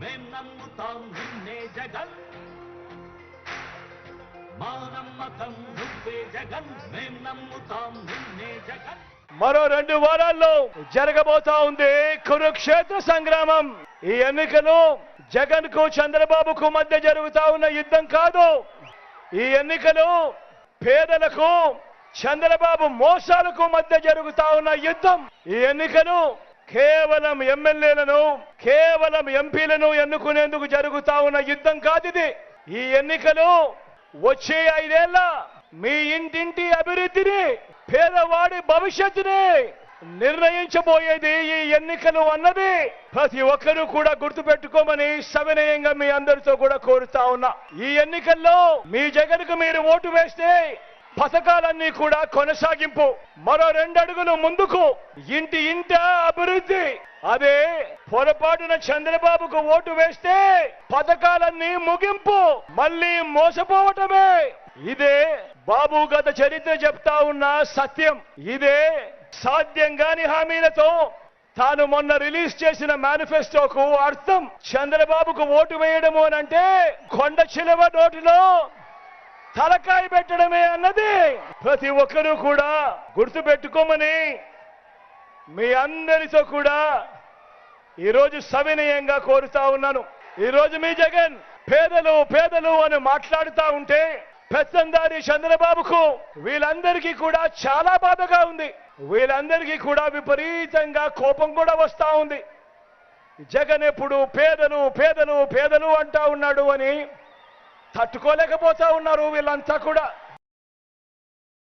మేం నమ్ముతాం నిన్నే జగన్, మా నమ్మకం నువ్వే జగన్, మేం నమ్ముతాం నిన్నే జగన్. మరో 2 వారాల్లో జరగబోతా ఉంది కురుక్షేత్ర సంగ్రామం. ఈ ఎన్నికలు జగన్ కు చంద్రబాబుకు మధ్య జరుగుతా ఉన్న యుద్ధం కాదు. ఈ ఎన్నికలు పేదలకు చంద్రబాబు మోసాలకు మధ్య జరుగుతా ఉన్న యుద్ధం. ఈ ఎన్నికలు కేవలం ఎమ్మెల్యేలను కేవలం ఎంపీలను ఎన్నుకునేందుకు జరుగుతా ఉన్న యుద్ధం కాదు ఇది. ఈ ఎన్నికలు వచ్చే 5 ఏళ్ల మీ ఇంటింటి అభివృద్ధిని, పేదవాడి భవిష్యత్తుని నిర్ణయించబోయేది ఈ ఎన్నికలు అన్నది ప్రతి ఒక్కరూ కూడా గుర్తుపెట్టుకోమని సవినయంగా మీ అందరితో కూడా కోరుతా ఉన్నా. ఈ ఎన్నికల్లో మీ జగన్కు మీరు ఓటు వేస్తే పథకాలన్నీ కూడా కొనసాగింపు, మరో 2 అడుగులు ముందుకు, ఇంటి ఇంట అభివృద్ధి. అదే పొరపాటున చంద్రబాబుకు ఓటు వేస్తే పథకాలన్నీ ముగింపు, మళ్ళీ మోసపోవటమే. ఇదే బాబు గత చరిత్ర చెప్తా ఉన్న సత్యం. ఇదే సాధ్యం కాని హామీలతో తాను మొన్న రిలీజ్ చేసిన మేనిఫెస్టోకు అర్థం. చంద్రబాబుకు ఓటు వేయడము అనంటే కొండ చిలువ నోటిలో తలకాయ పెట్టడమే అన్నది ప్రతి ఒక్కరూ కూడా గుర్తు పెట్టుకోమని మీ అందరితో కూడా ఈరోజు సవినయంగా కోరుతా ఉన్నాను. ఈరోజు మీ జగన్ పేదలు పేదలు అని మాట్లాడుతూ ఉంటే పెత్తందారి చంద్రబాబుకు వీళ్ళందరికీ కూడా చాలా బాధగా ఉంది. వీళ్ళందరికీ కూడా విపరీతంగా కోపం కూడా వస్తా ఉంది. జగన్ ఎప్పుడు పేదలు పేదలు పేదలు అంటా ఉన్నాడు అని తట్టుకోలేకపోతా ఉన్నారు వీళ్ళంతా కూడా.